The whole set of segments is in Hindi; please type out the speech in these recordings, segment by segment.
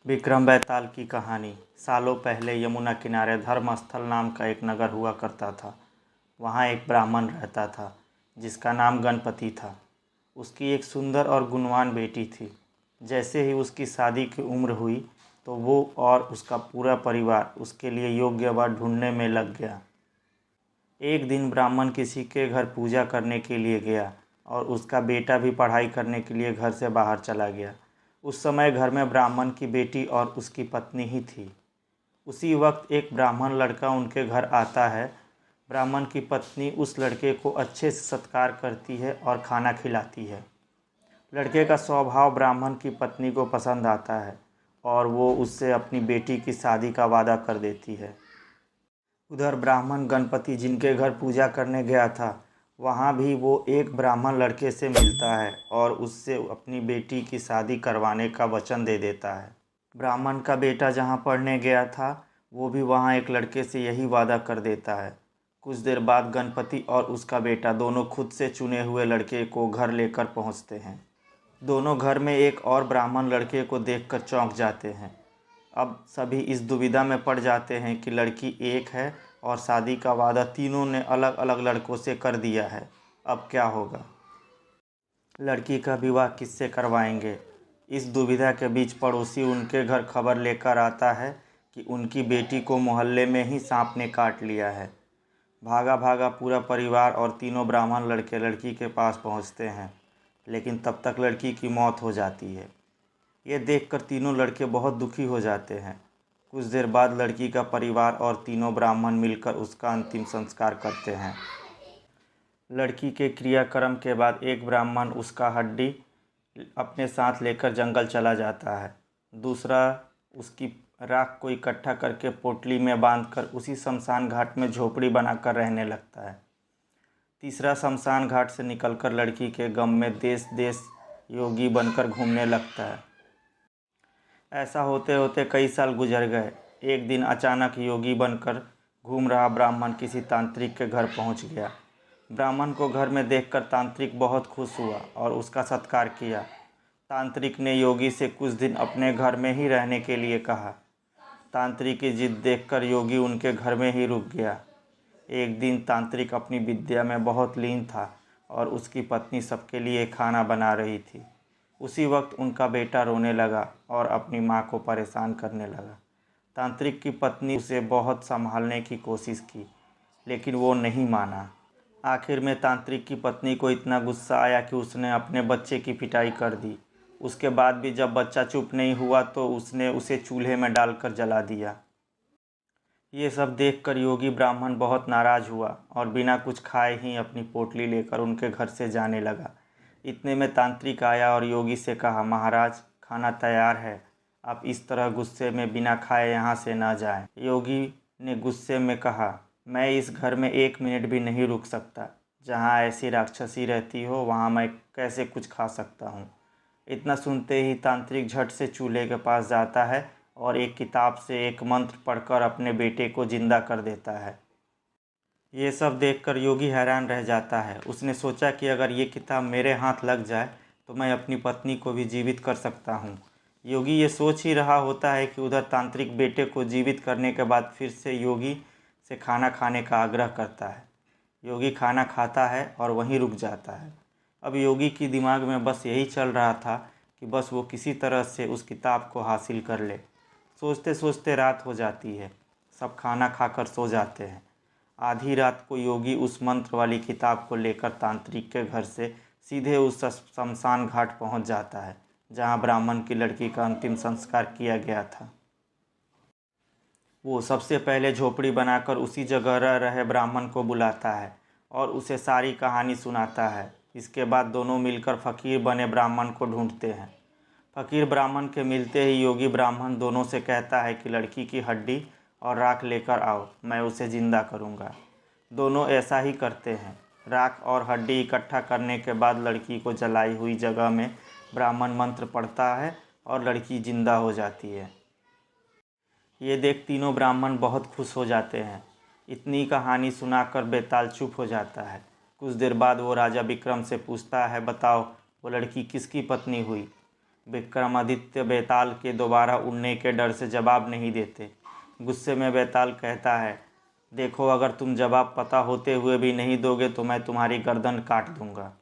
विक्रम बैताल की कहानी। सालों पहले यमुना किनारे धर्मस्थल नाम का एक नगर हुआ करता था। वहाँ एक ब्राह्मण रहता था जिसका नाम गणपति था। उसकी एक सुंदर और गुणवान बेटी थी। जैसे ही उसकी शादी की उम्र हुई तो वो और उसका पूरा परिवार उसके लिए योग्य वर ढूंढने में लग गया। एक दिन ब्राह्मण किसी के घर पूजा करने के लिए गया और उसका बेटा भी पढ़ाई करने के लिए घर से बाहर चला गया। उस समय घर में ब्राह्मण की बेटी और उसकी पत्नी ही थी। उसी वक्त एक ब्राह्मण लड़का उनके घर आता है। ब्राह्मण की पत्नी उस लड़के को अच्छे से सत्कार करती है और खाना खिलाती है। लड़के का स्वभाव ब्राह्मण की पत्नी को पसंद आता है और वो उससे अपनी बेटी की शादी का वादा कर देती है। उधर ब्राह्मण गणपति जिनके घर पूजा करने गया था, वहाँ भी वो एक ब्राह्मण लड़के से मिलता है और उससे अपनी बेटी की शादी करवाने का वचन दे देता है। ब्राह्मण का बेटा जहाँ पढ़ने गया था, वो भी वहाँ एक लड़के से यही वादा कर देता है। कुछ देर बाद गणपति और उसका बेटा दोनों खुद से चुने हुए लड़के को घर लेकर पहुँचते हैं। दोनों घर में एक और ब्राह्मण लड़के को देखकर चौंक जाते हैं। अब सभी इस दुविधा में पड़ जाते हैं कि लड़की एक है और शादी का वादा तीनों ने अलग अलग लड़कों से कर दिया है। अब क्या होगा? लड़की का विवाह किससे करवाएंगे? इस दुविधा के बीच पड़ोसी उनके घर खबर लेकर आता है कि उनकी बेटी को मोहल्ले में ही सांप ने काट लिया है। भागा भागा पूरा परिवार और तीनों ब्राह्मण लड़के लड़की के पास पहुंचते हैं, लेकिन तब तक लड़की की मौत हो जाती है। ये देखकर तीनों लड़के बहुत दुखी हो जाते हैं। कुछ देर बाद लड़की का परिवार और तीनों ब्राह्मण मिलकर उसका अंतिम संस्कार करते हैं। लड़की के क्रियाक्रम के बाद एक ब्राह्मण उसका हड्डी अपने साथ लेकर जंगल चला जाता है। दूसरा उसकी राख को इकट्ठा करके पोटली में बांधकर उसी शमशान घाट में झोपड़ी बनाकर रहने लगता है। तीसरा शमशान घाट से निकलकर लड़की के गम में देश देश योगी बनकर घूमने लगता है। ऐसा होते होते कई साल गुजर गए। एक दिन अचानक योगी बनकर घूम रहा ब्राह्मण किसी तांत्रिक के घर पहुंच गया। ब्राह्मण को घर में देखकर तांत्रिक बहुत खुश हुआ और उसका सत्कार किया। तांत्रिक ने योगी से कुछ दिन अपने घर में ही रहने के लिए कहा। तांत्रिक की जिद देखकर योगी उनके घर में ही रुक गया। एक दिन तांत्रिक अपनी विद्या में बहुत लीन था और उसकी पत्नी सबके लिए खाना बना रही थी। उसी वक्त उनका बेटा रोने लगा और अपनी माँ को परेशान करने लगा। तांत्रिक की पत्नी उसे बहुत संभालने की कोशिश की, लेकिन वो नहीं माना। आखिर में तांत्रिक की पत्नी को इतना गुस्सा आया कि उसने अपने बच्चे की पिटाई कर दी। उसके बाद भी जब बच्चा चुप नहीं हुआ तो उसने उसे चूल्हे में डालकर जला दिया। ये सब देखकर योगी ब्राह्मण बहुत नाराज़ हुआ और बिना कुछ खाए ही अपनी पोटली लेकर उनके घर से जाने लगा। इतने में तांत्रिक आया और योगी से कहा, महाराज, खाना तैयार है, आप इस तरह गुस्से में बिना खाए यहाँ से न जाएं। योगी ने गुस्से में कहा, मैं इस घर में 1 मिनट भी नहीं रुक सकता। जहाँ ऐसी राक्षसी रहती हो वहाँ मैं कैसे कुछ खा सकता हूँ। इतना सुनते ही तांत्रिक झट से चूल्हे के पास जाता है और एक किताब से एक मंत्र पढ़कर अपने बेटे को जिंदा कर देता है। ये सब देखकर योगी हैरान रह जाता है। उसने सोचा कि अगर ये किताब मेरे हाथ लग जाए तो मैं अपनी पत्नी को भी जीवित कर सकता हूँ। योगी ये सोच ही रहा होता है कि उधर तांत्रिक बेटे को जीवित करने के बाद फिर से योगी से खाना खाने का आग्रह करता है। योगी खाना खाता है और वहीं रुक जाता है। अब योगी की दिमाग में बस यही चल रहा था कि बस वो किसी तरह से उस किताब को हासिल कर ले। सोचते सोचते रात हो जाती है। सब खाना खाकर सो जाते हैं। आधी रात को योगी उस मंत्र वाली किताब को लेकर तांत्रिक के घर से सीधे उस शमशान घाट पहुंच जाता है जहां ब्राह्मण की लड़की का अंतिम संस्कार किया गया था। वो सबसे पहले झोपड़ी बनाकर उसी जगह रह रहे ब्राह्मण को बुलाता है और उसे सारी कहानी सुनाता है। इसके बाद दोनों मिलकर फकीर बने ब्राह्मण को ढूंढते हैं। फकीर ब्राह्मण के मिलते ही योगी ब्राह्मण दोनों से कहता है कि लड़की की हड्डी और राख लेकर आओ, मैं उसे ज़िंदा करूँगा। दोनों ऐसा ही करते हैं। राख और हड्डी इकट्ठा करने के बाद लड़की को जलाई हुई जगह में ब्राह्मण मंत्र पढ़ता है और लड़की जिंदा हो जाती है। ये देख तीनों ब्राह्मण बहुत खुश हो जाते हैं। इतनी कहानी सुनाकर बेताल चुप हो जाता है। कुछ देर बाद वो राजा विक्रम से पूछता है, बताओ वो लड़की किसकी पत्नी हुई? विक्रमादित्य बेताल के दोबारा उड़ने के डर से जवाब नहीं देते। गुस्से में बेताल कहता है, देखो, अगर तुम जवाब पता होते हुए भी नहीं दोगे तो मैं तुम्हारी गर्दन काट दूंगा।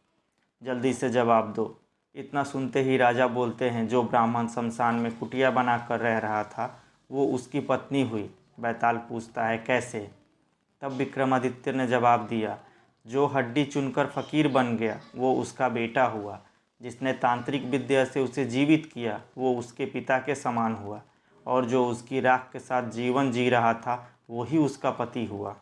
जल्दी से जवाब दो। इतना सुनते ही राजा बोलते हैं, जो ब्राह्मण शमशान में कुटिया बनाकर रह रहा था वो उसकी पत्नी हुई। बेताल पूछता है, कैसे? तब विक्रमादित्य ने जवाब दिया, जो हड्डी चुनकर फकीर बन गया वो उसका बेटा हुआ। जिसने तांत्रिक विद्या से उसे जीवित किया वो उसके पिता के समान हुआ, और जो उसकी राख के साथ जीवन जी रहा था वही उसका पति हुआ।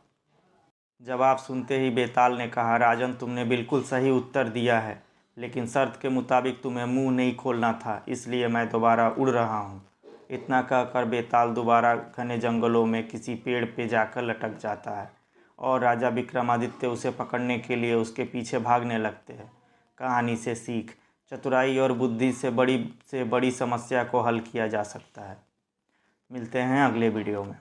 जवाब सुनते ही बेताल ने कहा, राजन, तुमने बिल्कुल सही उत्तर दिया है, लेकिन शर्त के मुताबिक तुम्हें मुंह नहीं खोलना था, इसलिए मैं दोबारा उड़ रहा हूँ। इतना कहकर बेताल दोबारा घने जंगलों में किसी पेड़ पे जाकर लटक जाता है और राजा विक्रमादित्य उसे पकड़ने के लिए उसके पीछे भागने लगते हैं। कहानी से सीख, चतुराई और बुद्धि से बड़ी समस्या को हल किया जा सकता है। मिलते हैं अगले वीडियो में।